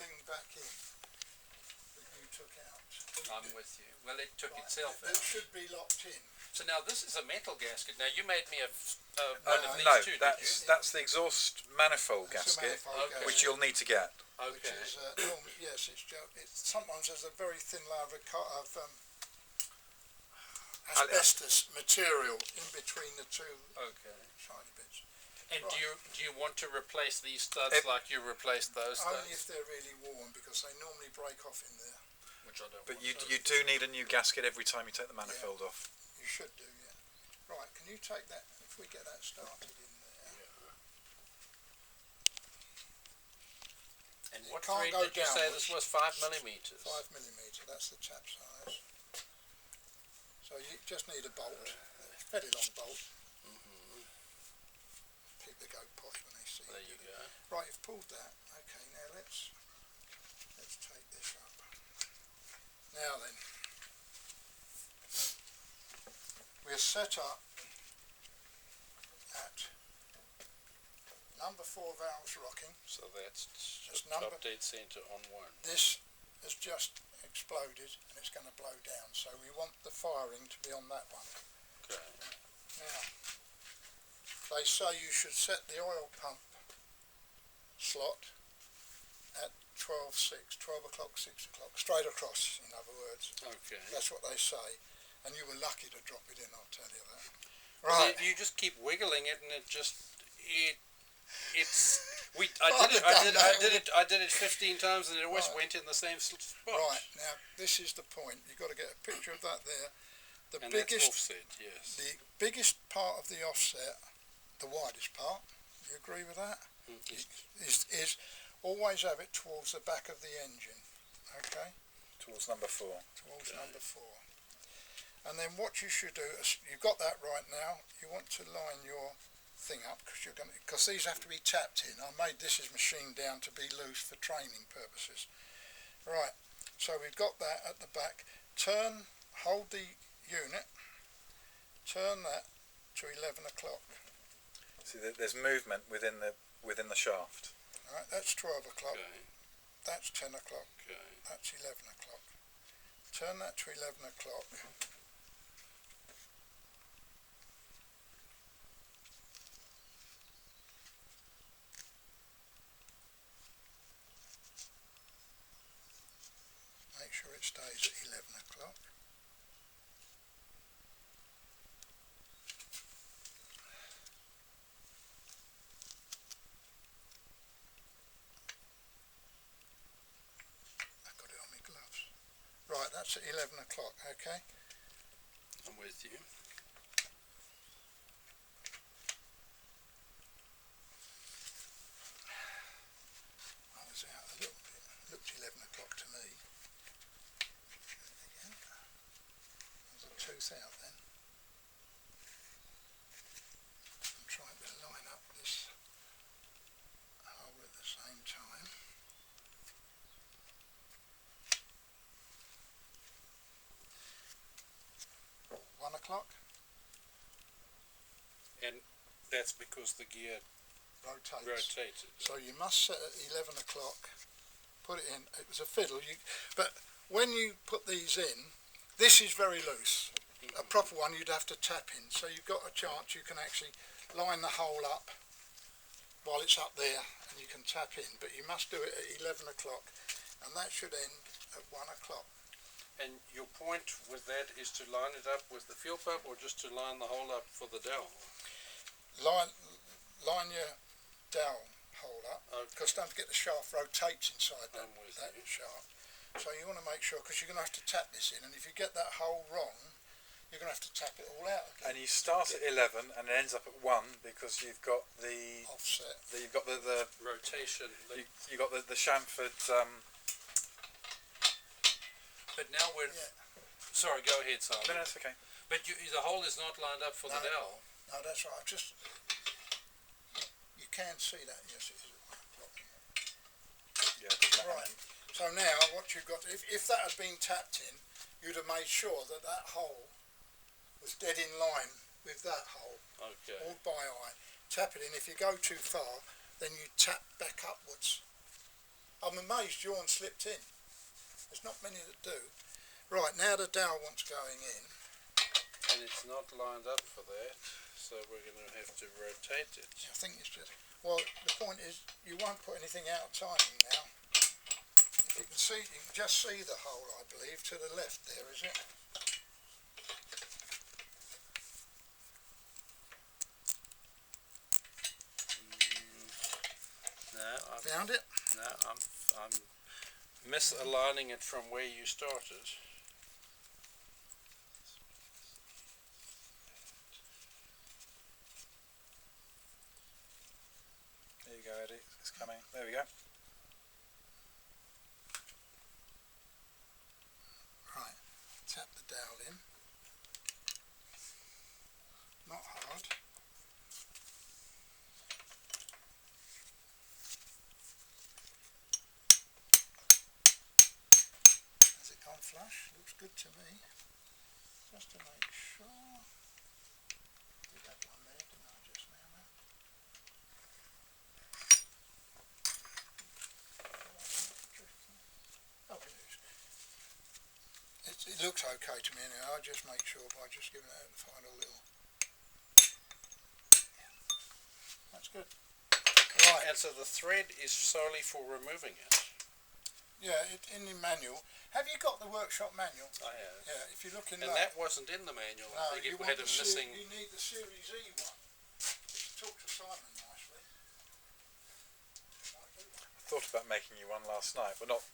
thing back in that you took out. I'm with you. Well, it took itself It out. should be locked in. So now this is a metal gasket. Now you made me No, one of these two, did you? that's the exhaust manifold It's a gasket, manifold gasket, which you'll need to get. which Okay. is normally, yes, it's sometimes there's a very thin layer of asbestos material in between the two Okay. shiny bits. And Right. do you want to replace these studs like you replaced those studs? Only if they're really worn, because they normally break off in there. Which I don't But want. you do need a new gasket every time you take the manifold off. You should do, yeah. Right, can you take that, if we get that started in there. And It what can't thread go did you say downwards. this was? 5 millimeters. 5mm, that's the tap size. So you just need a bolt, a fairly long bolt. People go posh when they see There it. you go. Right, you've pulled that. Okay, now let's take this up. Now then, we're set up at number 4 valves rocking. So that's That's top number- dead center on one. This has just exploded and it's going to blow down, so we want the firing to be on that one. Okay. Now, they say you should set the oil pump slot at 12 o'clock, 6 o'clock, straight across, in other words. Okay. That's what they say, and you were lucky to drop it in, I'll tell you that. Well, Right. you just keep wiggling it, and I did it 15 times, and it always Right. went in the same spot. Right, now this is the point. You've got to get a picture of that there. The And biggest that's offset, yes. the biggest part of the offset, the widest part, you agree with that? Is always have it towards the back of the engine, okay? Towards number 4. Towards number 4. And then what you should do, is, you've got that right now, you want to line your thing up, because these have to be tapped in. I made this is machined down to be loose for training purposes. Right, so we've got that at the back. Hold the unit, turn that to 11 o'clock. See, there's movement within the shaft. Right, that's 12 o'clock, Okay. that's 10 o'clock, Okay. that's 11 o'clock. Turn that to 11 o'clock. Make sure it stays at 11 o'clock. I've got it on my gloves. Right, that's at 11 o'clock, okay? I'm with you. I was out a little bit. Looked 11 o'clock to me. Again. There's a tooth out then. I'm trying to line up this hole at the same time. One o'clock, And that's because the gear rotates. rotated. So you must set at 11 o'clock, put it in. It was a fiddle, but when you put these in, this is very loose. A proper one you'd have to tap in, so you've got a chance you can actually line the hole up while it's up there and you can tap in, but you must do it at 11 o'clock and that should end at 1 o'clock. And your point with that is to line it up with the fuel pump, or just to line the hole up for the dowel? Line your dowel hole up, Okay. because don't forget the shaft rotates inside that I'm with you. shaft. So you want to make sure, because you're going to have to tap this in, and if you get that hole wrong, you're going to have to tap it all out again. And you start at 11 and it ends up at 1 because you've got the Offset. you've got the Rotation. you got the chamfered. But now we're... Yeah. Sorry, go ahead, Simon. No, that's okay. But the hole is not lined up for the No. dowel. No, that's right. You can see that, yes it is. Yeah. it doesn't matter. Right. So now what you've got, if that has been tapped in, you'd have made sure that that hole was dead in line with that hole, Okay. all by eye. Tap it in. If you go too far, then you tap back upwards, I'm amazed yours slipped in. There's not many that do. Right, now the dowel wants going in. And it's not lined up for that, so we're going to have to rotate it. I think it's just, well, the point is you won't put anything out of timing now. You can see, you can just see the hole, I believe, to the left there, is it? No, Found it? I'm misaligning it from where you started. There you go, Eddie. It's coming. There we go. Right, tap the dowel in. Not hard. Has it gone flush? Looks good to me. Just to make sure. Did that one there, didn't I, just now? Oh, it looks okay to me anyway. I'll just make sure by just giving it a final little. That's good. Right. And so the thread is solely for removing it. Yeah, in the manual. Have you got the workshop manual? I have. Yeah, if you look in And that. that wasn't in the manual. No, I think you it had a want missing. you need the Series E one. Talk to Simon nicely. Thought about making you one last night. Well, not